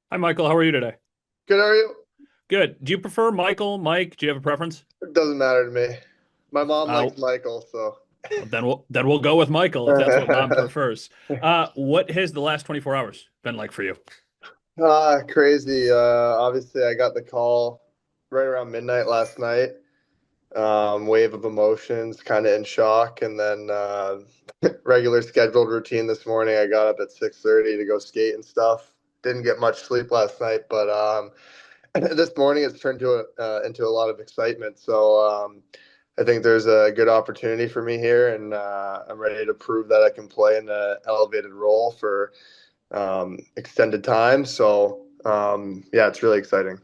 Hi, Michael. How are you today? Good, are you? Good. Do you prefer Michael, Mike? Do you have a preference? It doesn't matter to me. My mom Uh, likes Michael, so. then we'll go with Michael if that's what mom prefers. What has the last 24 hours been like for you? Crazy. Obviously, I got the call right around midnight last night. Wave of emotions, kind of in shock, and then regular scheduled routine this morning. I got up at 6:30 to go skate and stuff. Didn't get much sleep last night, but this morning it's turned into a lot of excitement. So I think there's a good opportunity for me here, and I'm ready to prove that I can play in an elevated role for extended time. So yeah, it's really exciting.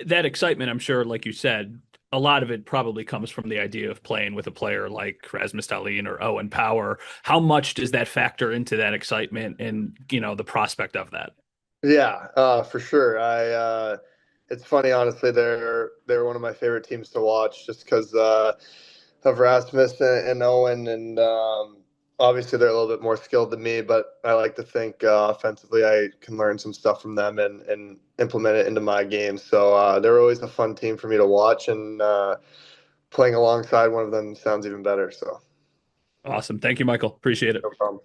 That excitement, I'm sure, like you said, a lot of it probably comes from the idea of playing with a player like Rasmus Dahlin or Owen Power. How much does that factor into that excitement and, the prospect of that? Yeah, for sure. It's funny, honestly. They're one of my favorite teams to watch, just because of Rasmus and Owen, and obviously they're a little bit more skilled than me. But I like to think offensively, I can learn some stuff from them and implement it into my game. So they're always a fun team for me to watch, and playing alongside one of them sounds even better. So Awesome. Thank you, Michael. Appreciate it. no problem.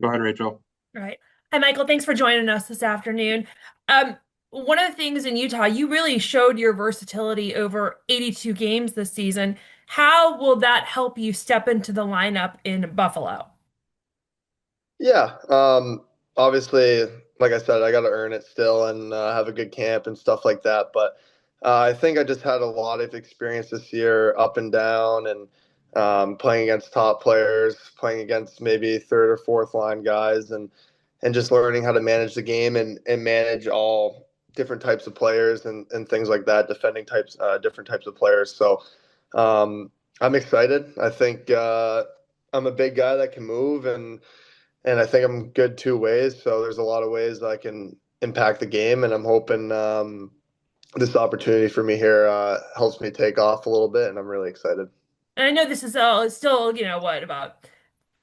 Go ahead, Rachel. Right. Hi, Michael. Thanks for joining us this afternoon. Um, One of the things in Utah, you really showed your versatility over 82 games this season. How will that help you step into the lineup in Buffalo? Yeah, obviously, like I said, I got to earn it still and have a good camp and stuff like that. But I think I just had a lot of experience this year, up and down, and playing against top players, playing against maybe third or fourth line guys, and just learning how to manage the game and manage all different types of players and things like that, defending types, different types of players. So I'm excited. I think I'm a big guy that can move and I think I'm good two ways. So there's a lot of ways I can impact the game, and I'm hoping this opportunity for me here helps me take off a little bit, and I'm really excited. And I know this is all it's still, what, about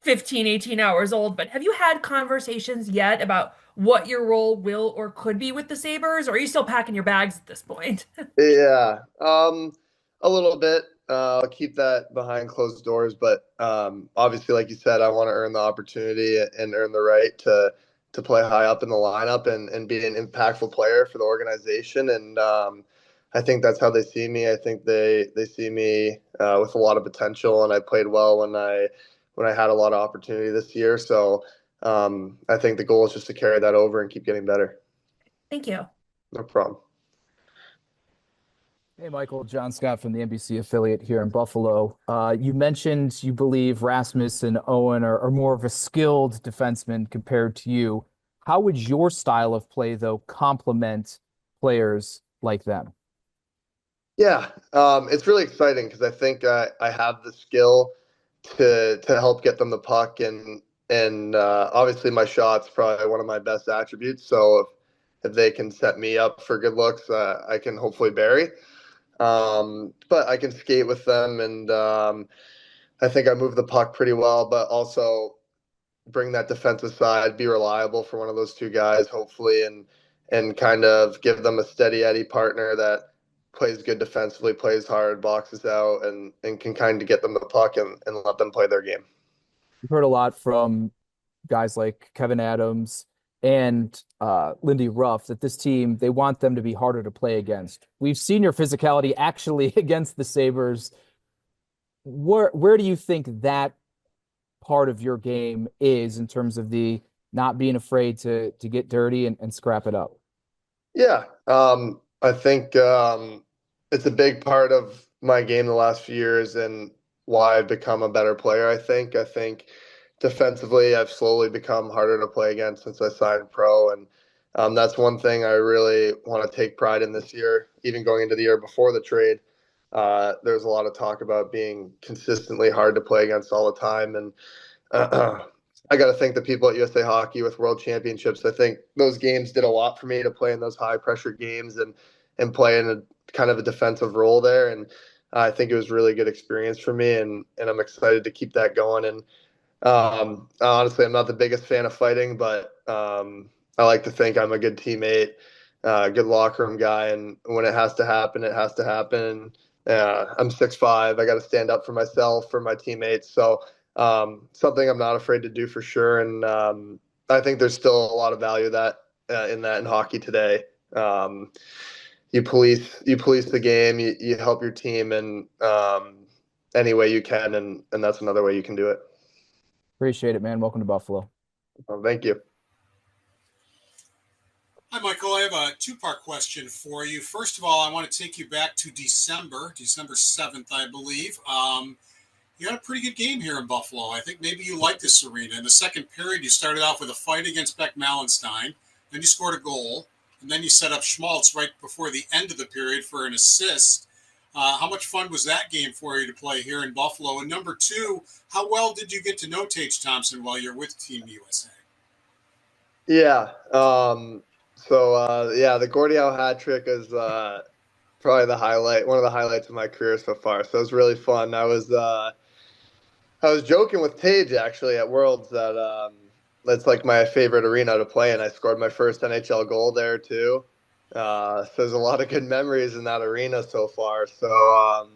15, 18 hours old, but have you had conversations yet about what your role will or could be with the Sabres, or are you still packing your bags at this point? Yeah, a little bit. I'll keep that behind closed doors, but obviously, like you said, I want to earn the opportunity and earn the right to play high up in the lineup and be an impactful player for the organization. And I think that's how they see me. I think they see me with a lot of potential, and I played well when I had a lot of opportunity this year. So I think the goal is just to carry that over and keep getting better. Thank you. No problem. Hey, Michael, John Scott from the NBC affiliate here in Buffalo. You mentioned you believe Rasmus and Owen are more of a skilled defenseman compared to you. How would your style of play, though, complement players like them? Yeah, it's really exciting because I think I have the skill to help get them the puck, and obviously my shot's probably one of my best attributes. So if they can set me up for good looks, I can hopefully bury. But I can skate with them, and I think I move the puck pretty well, but also bring that defensive side, be reliable for one of those two guys, hopefully, and kind of give them a steady Eddie partner that plays good defensively, plays hard, boxes out, and can kind of get them the puck and let them play their game. We've heard a lot from guys like Kevin Adams and Lindy Ruff that this team, they want them to be harder to play against. We've seen your physicality actually against the Sabres. Where do you think that part of your game is in terms of the not being afraid to get dirty and scrap it up? Yeah, I think it's a big part of my game the last few years and why I've become a better player. I think defensively, I've slowly become harder to play against since I signed pro, and that's one thing I really want to take pride in this year. Even going into the year before the trade, there's a lot of talk about being consistently hard to play against all the time, and I got to thank the people at USA Hockey with World Championships. I think those games did a lot for me to play in those high pressure games and play in a kind of a defensive role there. And I think it was a really good experience for me, and I'm excited to keep that going. And honestly, I'm not the biggest fan of fighting, but I like to think I'm a good teammate, good locker room guy, and when it has to happen, it has to happen. I'm 6'5". I got to stand up for myself, for my teammates. So something I'm not afraid to do for sure. And I think there's still a lot of value in hockey today. You police the game, you help your team in any way you can, and that's another way you can do it. Appreciate it, man. Welcome to Buffalo. Well, thank you. Hi, Michael. I have a two-part question for you. First of all, I want to take you back to December 7th, I believe. You had a pretty good game here in Buffalo. I think maybe you like this arena. In the second period, you started off with a fight against Beck Mallenstein. Then you scored a goal. And then you set up Schmaltz right before the end of the period for an assist. How much fun was that game for you to play here in Buffalo? And number two, how well did you get to know Tage Thompson while you're with Team USA? Yeah. The Gordie Howe hat trick is probably one of the highlights of my career so far. So it was really fun. I was joking with Tage actually at Worlds that that's like my favorite arena to play in. I scored my first NHL goal there too. So there's a lot of good memories in that arena so far. So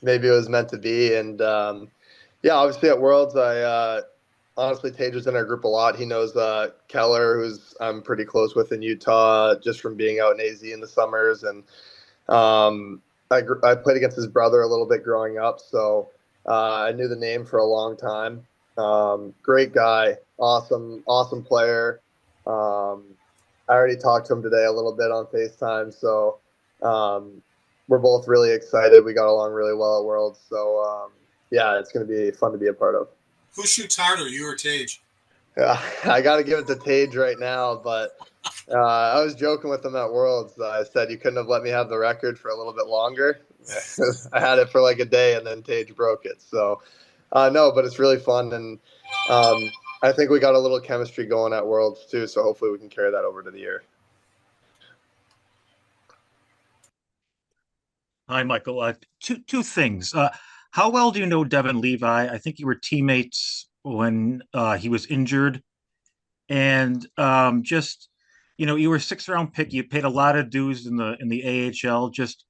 maybe it was meant to be. And obviously at Worlds, honestly, Tage was in our group a lot. He knows Keller, who's I'm pretty close with in Utah, just from being out in AZ in the summers. And I played against his brother a little bit growing up, so I knew the name for a long time. Great guy, awesome player. I already talked to him today a little bit on FaceTime, so we're both really excited. We got along really well at Worlds, so it's going to be fun to be a part of. Who shoots harder, you or Tage? I got to give it to Tage right now, but I was joking with him at Worlds. I said you couldn't have let me have the record for a little bit longer. I had it for like a day, and then Tage broke it. So, no, but it's really fun, and I think we got a little chemistry going at Worlds too. So hopefully we can carry that over to the year. Hi, Michael. Two things. How well do you know Devin Levi? I think you were teammates when he was injured, and you were a 6th-round pick. You paid a lot of dues in the AHL. Just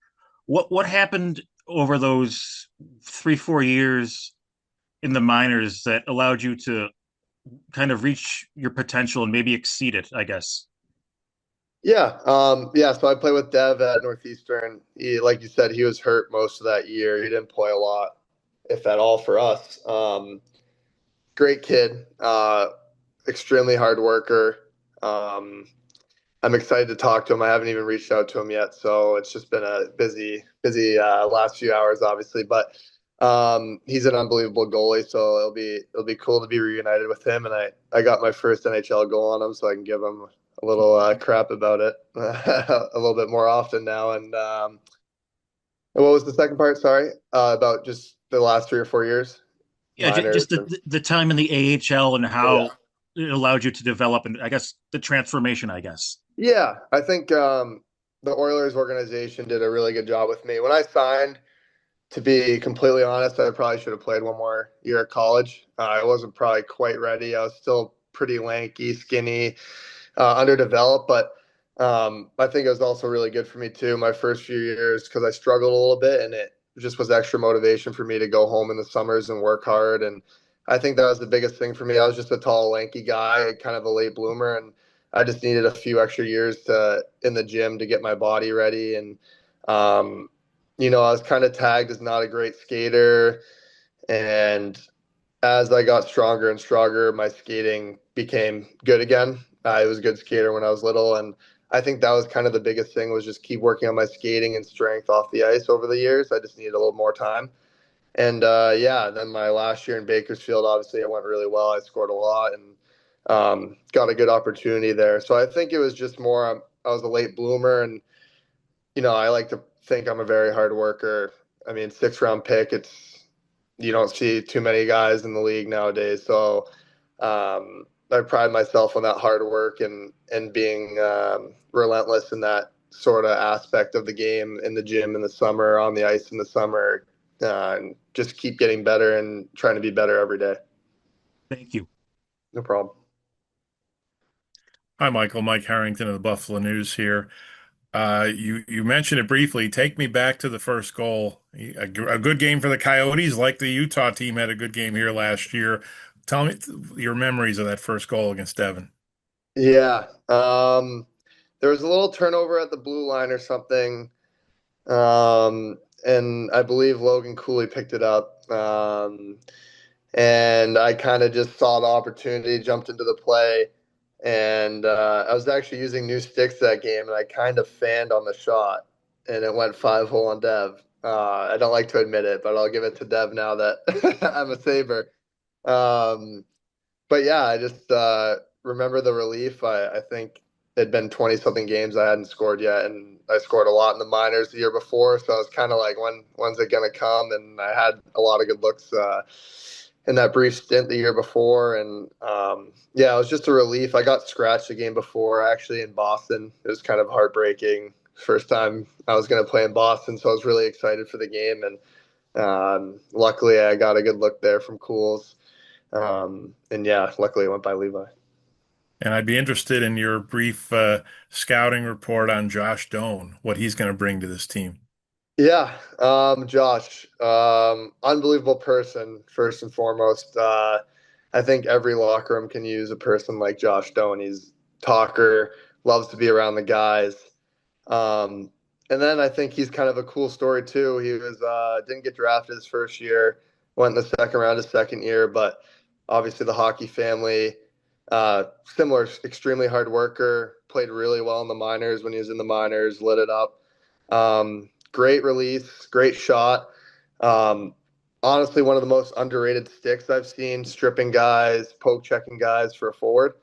what happened over those 3-4 years in the minors that allowed you to kind of reach your potential and maybe exceed it, I guess? Yeah. So I played with Dev at Northeastern. Like you said, he was hurt most of that year. He didn't play a lot, if at all, for us. Great kid, extremely hard worker. I'm excited to talk to him. I haven't even reached out to him yet, so it's just been a busy last few hours, obviously. But he's an unbelievable goalie, so it'll be cool to be reunited with him. And I got my first NHL goal on him, so I can give him a little crap about it a little bit more often now. And what was the second part? Sorry, about just the last 3 or 4 years. Yeah, just the time in the AHL and how it allowed you to develop, and I guess the transformation, I guess. Yeah, I think the Oilers organization did a really good job with me. When I signed, to be completely honest, I probably should have played one more year at college. I wasn't probably quite ready. I was still pretty lanky, skinny, underdeveloped, but I think it was also really good for me too, my first few years, because I struggled a little bit, and it just was extra motivation for me to go home in the summers and work hard. And I think that was the biggest thing for me. I was just a tall, lanky guy, kind of a late bloomer, and I just needed a few extra years in the gym to get my body ready. And I was kind of tagged as not a great skater, and as I got stronger and stronger, my skating became good again. I was a good skater when I was little, and I think that was kind of the biggest thing, was just keep working on my skating and strength off the ice over the years. I just needed a little more time. And then my last year in Bakersfield, obviously it went really well. I scored a lot and got a good opportunity there. So I think it was just more, I was a late bloomer, and, I like to think I'm a very hard worker. I mean, 6th-round pick, you don't see too many guys in the league nowadays. So I pride myself on that hard work and being relentless in that sort of aspect of the game in the gym in the summer, on the ice in the summer, and just keep getting better and trying to be better every day. Thank you. No problem. Hi, Michael. Mike Harrington of the Buffalo News here. You mentioned it briefly. Take me back to the first goal. A good game for the Coyotes, like the Utah team had a good game here last year. Tell me your memories of that first goal against Devon. Yeah. There was a little turnover at the blue line or something. And I believe Logan Cooley picked it up. And I kind of just saw the opportunity, jumped into the play. And I was actually using new sticks that game, and I kind of fanned on the shot, and it went 5-hole on Dev. I don't like to admit it, but I'll give it to Dev now that I'm a Sabre. But yeah, I just remember the relief. I think it'd been 20-something games I hadn't scored yet, and I scored a lot in the minors the year before, so I was kind of like, when's it going to come? And I had a lot of good looks in that brief stint the year before. And yeah, it was just a relief. I got scratched the game before, actually, in Boston. It was kind of heartbreaking. First time I was going to play in Boston, so I was really excited for the game. And luckily, I got a good look there from Cools. And yeah, luckily it went by Levi. And I'd be interested in your brief scouting report on Josh Doan, what he's going to bring to this team. Yeah, Josh, unbelievable person, first and foremost. I think every locker room can use a person like Josh Doan. He's talker, loves to be around the guys. And then I think he's kind of a cool story too. He was didn't get drafted his first year, went in the second round his second year, but obviously the hockey family, similar, extremely hard worker, played really well in the minors when he was in the minors, lit it up. Great release, great shot. Honestly, one of the most underrated sticks I've seen, stripping guys, poke checking guys for a forward.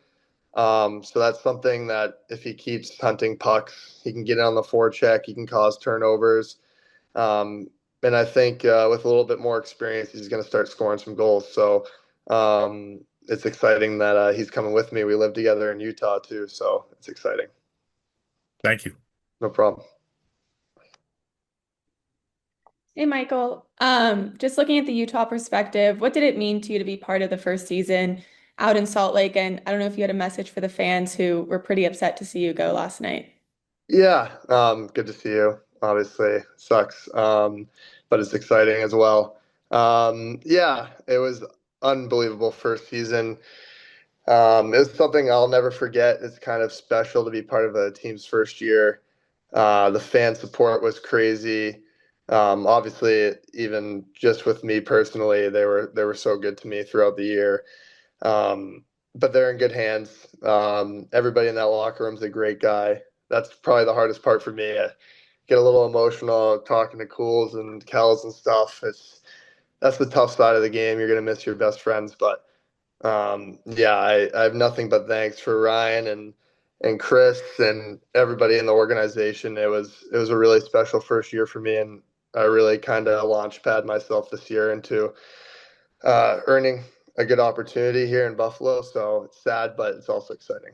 So that's something that if he keeps hunting pucks, he can get it on the forecheck, he can cause turnovers. And I think with a little bit more experience, he's going to start scoring some goals. So it's exciting that he's coming with me. We live together in Utah too, so it's exciting. Thank you. No problem. Hey, Michael. Just looking at the Utah perspective, what did it mean to you to be part of the first season out in Salt Lake? And I don't know if you had a message for the fans who were pretty upset to see you go last night. Yeah, good to see you. Obviously, sucks, but it's exciting as well. Yeah, it was unbelievable first season. It was something I'll never forget. It's kind of special to be part of a team's first year. The fan support was crazy. Obviously, even just with me personally, they were so good to me throughout the year. But they're in good hands. Everybody in that locker room is a great guy. That's probably the hardest part for me. I get a little emotional talking to Cools and Kells and stuff. That's the tough side of the game. You're gonna miss your best friends, but yeah, I have nothing but thanks for Ryan and Chris and everybody in the organization. It was a really special first year for me, and I really kind of launch pad myself this year into earning a good opportunity here in Buffalo. So it's sad, but it's also exciting.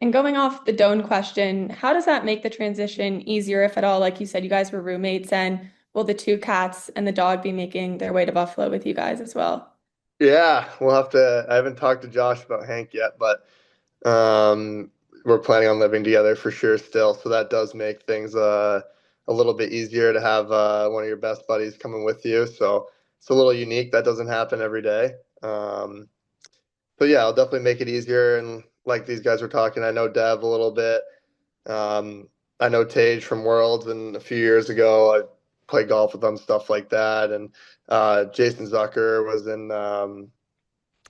And going off the Doan question, how does that make the transition easier, if at all? Like you said, you guys were roommates, and will the two cats and the dog be making their way to Buffalo with you guys as well? Yeah, we'll have to. I haven't talked to Josh about Hank yet, but we're planning on living together for sure still. So that does make things a little bit easier to have one of your best buddies coming with you. So it's a little unique. That doesn't happen every day. So yeah, I'll definitely make it easier. And like these guys were talking, I know Dev a little bit. I know Tage from Worlds, and a few years ago I played golf with them, stuff like that. And Jason Zucker was in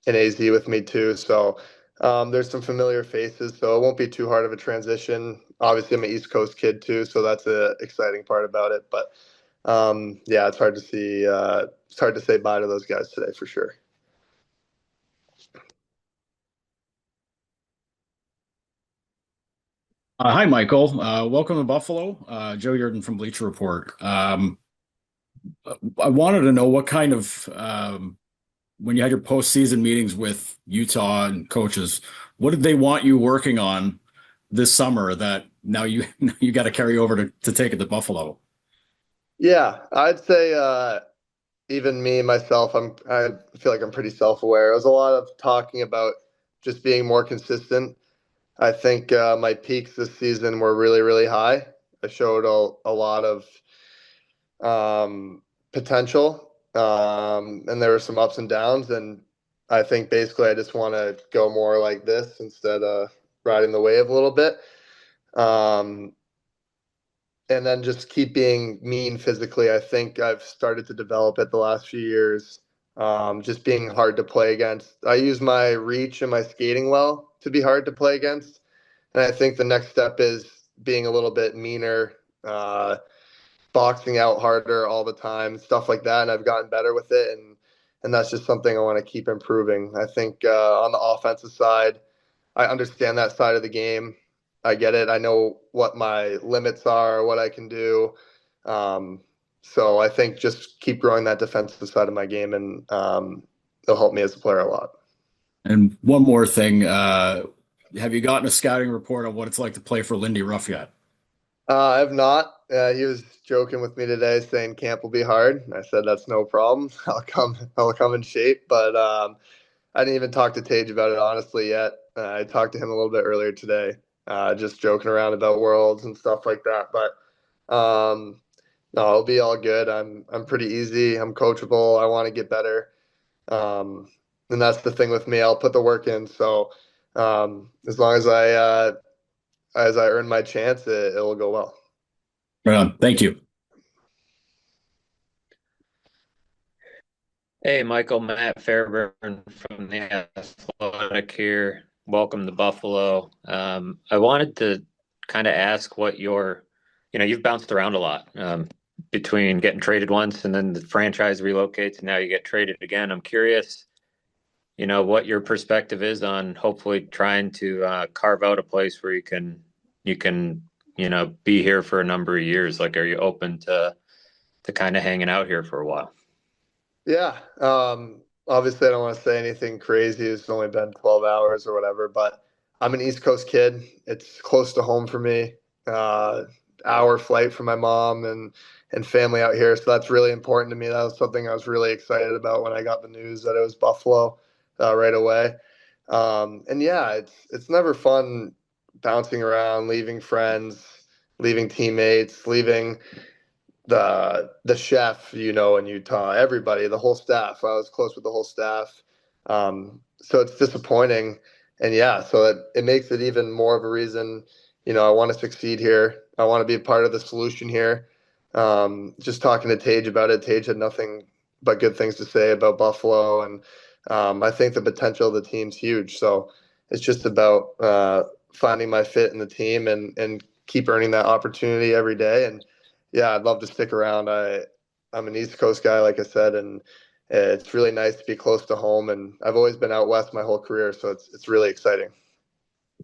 AZ with me too. So there's some familiar faces, so it won't be too hard of a transition. Obviously, I'm an East Coast kid too, so that's the exciting part about it. But yeah, it's hard to see. It's hard to say bye to those guys today for sure. Hi, Michael. Welcome to Buffalo. Joe Yurden from Bleacher Report. I wanted to know what kind of, when you had your postseason meetings with Utah and coaches, what did they want you working on this summer that now you you got to carry over to take it to Buffalo. Yeah, I'd say even me myself, I feel like I'm pretty self-aware. It was a lot of talking about just being more consistent. I think my peaks this season were really, really high. I showed a lot of potential, and there were some ups and downs. And I think basically I just want to go more like this instead of riding the wave a little bit. And then just keep being mean physically. I think I've started to develop it the last few years. Just being hard to play against. I use my reach and my skating well to be hard to play against. And I think the next step is being a little bit meaner, boxing out harder all the time, stuff like that. And I've gotten better with it. And that's just something I want to keep improving. I think on the offensive side, I understand that side of the game. I get it. I know what my limits are, what I can do. So I think just keep growing that defensive side of my game, and it'll help me as a player a lot. And one more thing, have you gotten a scouting report on what it's like to play for Lindy Ruff yet? I have not. He was joking with me today, saying camp will be hard. I said that's no problem. I'll come in shape. But I didn't even talk to Tage about it honestly yet. I talked to him a little bit earlier today, just joking around about worlds and stuff like that. But no, it'll be all good. I'm pretty easy. I'm coachable. I want to get better. And that's the thing with me. I'll put the work in. So as long as I earn my chance, it'll go well. Right on. Thank you. Hey, Michael, Matt Fairburn from the Athletic here. Welcome to Buffalo. I wanted to kind of ask what you've bounced around a lot between getting traded once and then the franchise relocates and now you get traded again. I'm curious, what your perspective is on hopefully trying to carve out a place where you can be here for a number of years. Like, are you open to kind of hanging out here for a while? Yeah. Obviously I don't want to say anything crazy. It's only been 12 hours or whatever, but I'm an East Coast kid. It's close to home for me. Hour flight from my mom and family out here. So that's really important to me. That was something I was really excited about when I got the news that it was Buffalo right away. And yeah, it's never fun bouncing around, leaving friends, leaving teammates, leaving the chef, in Utah, everybody, the whole staff. I was close with the whole staff. So it's disappointing. And yeah, so it makes it even more of a reason, I want to succeed here. I want to be a part of the solution here. Just talking to Tage about it, Tage had nothing but good things to say about Buffalo. And I think the potential of the team's huge. So it's just about finding my fit in the team and keep earning that opportunity every day. And yeah, I'd love to stick around. I'm an East Coast guy, like I said, and it's really nice to be close to home. And I've always been out west my whole career, so it's really exciting.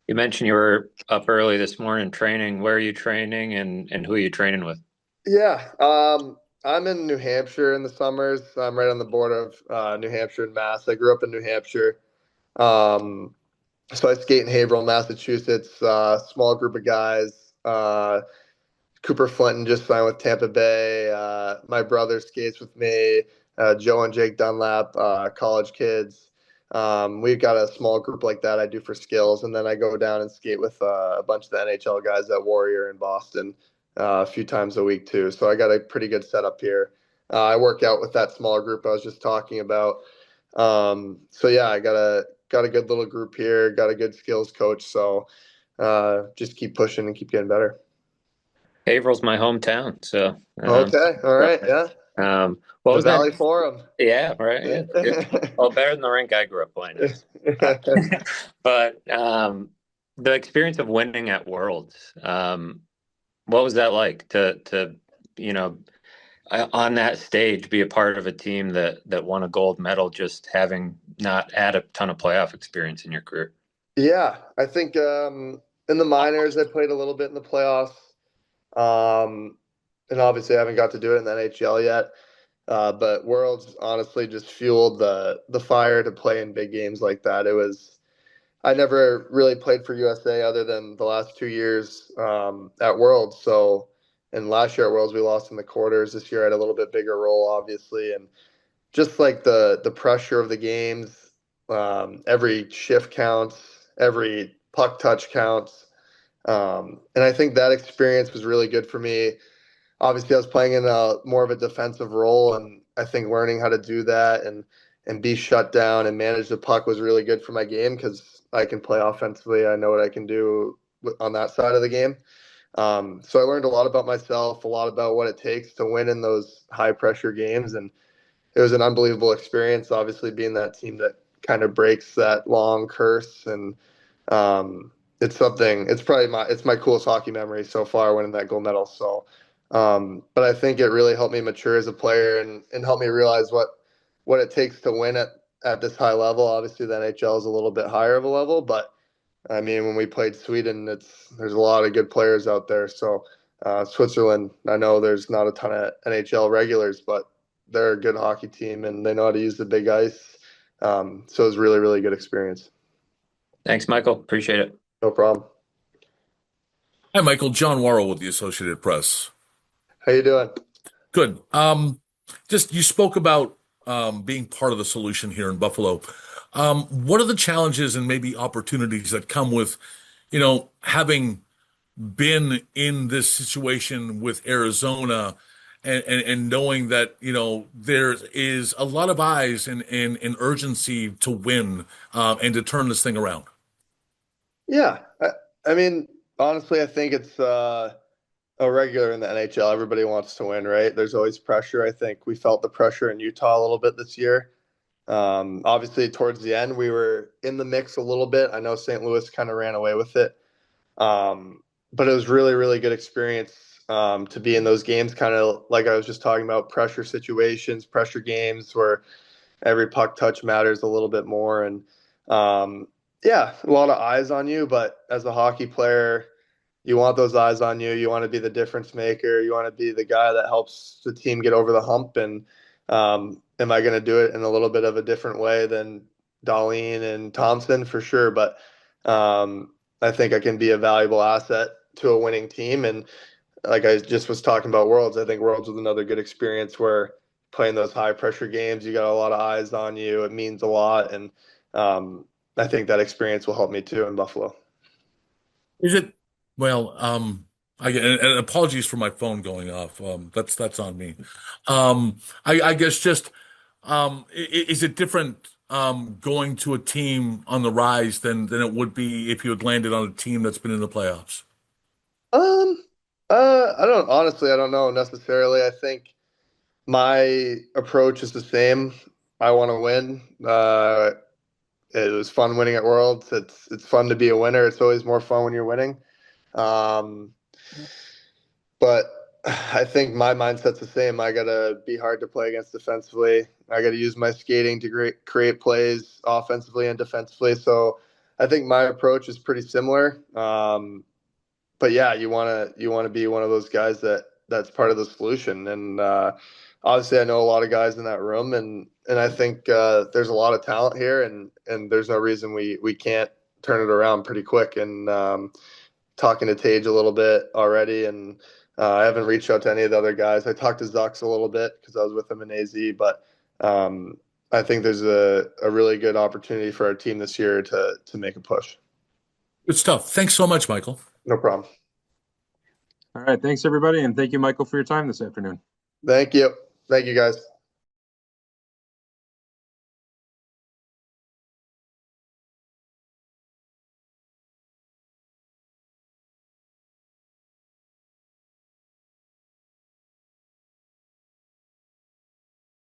You mentioned you were up early this morning training. Where are you training and who are you training with? Yeah, I'm in New Hampshire in the summers. I'm right on the border of New Hampshire and Mass. I grew up in New Hampshire. So I skate in Haverhill, Massachusetts, small group of guys. Cooper Flinton just signed with Tampa Bay. My brother skates with me. Joe and Jake Dunlap, college kids. We've got a small group like that I do for skills, and then I go down and skate with a bunch of the NHL guys at Warrior in Boston a few times a week too. So I got a pretty good setup here. I work out with that small group I was just talking about. So yeah, I got a good little group here. Got a good skills coach. So just keep pushing and keep getting better. Haverhill's my hometown, so okay, all right, yeah. What was Valley that? Forum? Yeah, right. Yeah. Well, better than the rink I grew up playing in. But the experience of winning at Worlds, what was that like to on that stage be a part of a team that won a gold medal, just having not had a ton of playoff experience in your career? Yeah, I think in the minors I played a little bit in the playoffs. And obviously I haven't got to do it in the NHL yet. But Worlds honestly just fueled the fire to play in big games like that. It was I never really played for USA other than the last 2 years at Worlds. So, and last year at Worlds we lost in the quarters. This year I had a little bit bigger role, obviously, and just like the pressure of the games, every shift counts, every puck touch counts, and I think that experience was really good for me. Obviously, I was playing in a more of a defensive role, and I think learning how to do that and be shut down and manage the puck was really good for my game because I can play offensively. I know what I can do on that side of the game. So I learned a lot about myself, a lot about what it takes to win in those high pressure games, and it was an unbelievable experience. Obviously, being that team that kind of breaks that long curse, and it's something. It's probably my coolest hockey memory so far, winning that gold medal. So, but I think it really helped me mature as a player and helped me realize what it takes to win at this high level. Obviously, the NHL is a little bit higher of a level, but I mean, when we played Sweden, there's a lot of good players out there. So, Switzerland, I know there's not a ton of NHL regulars, but they're a good hockey team and they know how to use the big ice. So it was really, really good experience. Thanks, Michael. Appreciate it. No problem. Hi, Michael. John Worrell with the Associated Press. How you doing? Good. Just you spoke about being part of the solution here in Buffalo. What are the challenges and maybe opportunities that come with, having been in this situation with Arizona and knowing that, there is a lot of eyes and urgency to win and to turn this thing around? Yeah. I mean, honestly, I think it's a regular in the NHL. Everybody wants to win, right? There's always pressure. I think we felt the pressure in Utah a little bit this year. Obviously, towards the end, we were in the mix a little bit. I know St. Louis kind of ran away with it. But it was really, really good experience to be in those games, kind of like I was just talking about, pressure situations, pressure games where every puck touch matters a little bit more. And yeah, a lot of eyes on you. But as a hockey player, you want those eyes on you. You want to be the difference maker. You want to be the guy that helps the team get over the hump. And am I going to do it in a little bit of a different way than Dahlin and Thompson? For sure. But I think I can be a valuable asset to a winning team. And like I just was talking about Worlds, I think Worlds was another good experience where playing those high pressure games, you got a lot of eyes on you. It means a lot. And I think that experience will help me too in Buffalo. Is it, well, and apologies for my phone going off. That's on me. I guess just, is it different going to a team on the rise than it would be if you had landed on a team that's been in the playoffs? I don't know necessarily. I think my approach is the same. I want to win. It was fun winning at Worlds. It's fun to be a winner. It's always more fun when you're winning. But I think my mindset's the same. I gotta be hard to play against defensively. I gotta use my skating to create plays offensively and defensively. So I think my approach is pretty similar. But yeah, you wanna be one of those guys that's part of the solution. And obviously, I know a lot of guys in that room, and I think there's a lot of talent here, and there's no reason we can't turn it around pretty quick. And talking to Tage a little bit already, and I haven't reached out to any of the other guys. I talked to Zucks a little bit because I was with him in AZ, but I think there's a really good opportunity for our team this year to make a push. Good stuff. Thanks so much, Michael. No problem. All right. Thanks, everybody. And thank you, Michael, for your time this afternoon. Thank you. Thank you, guys.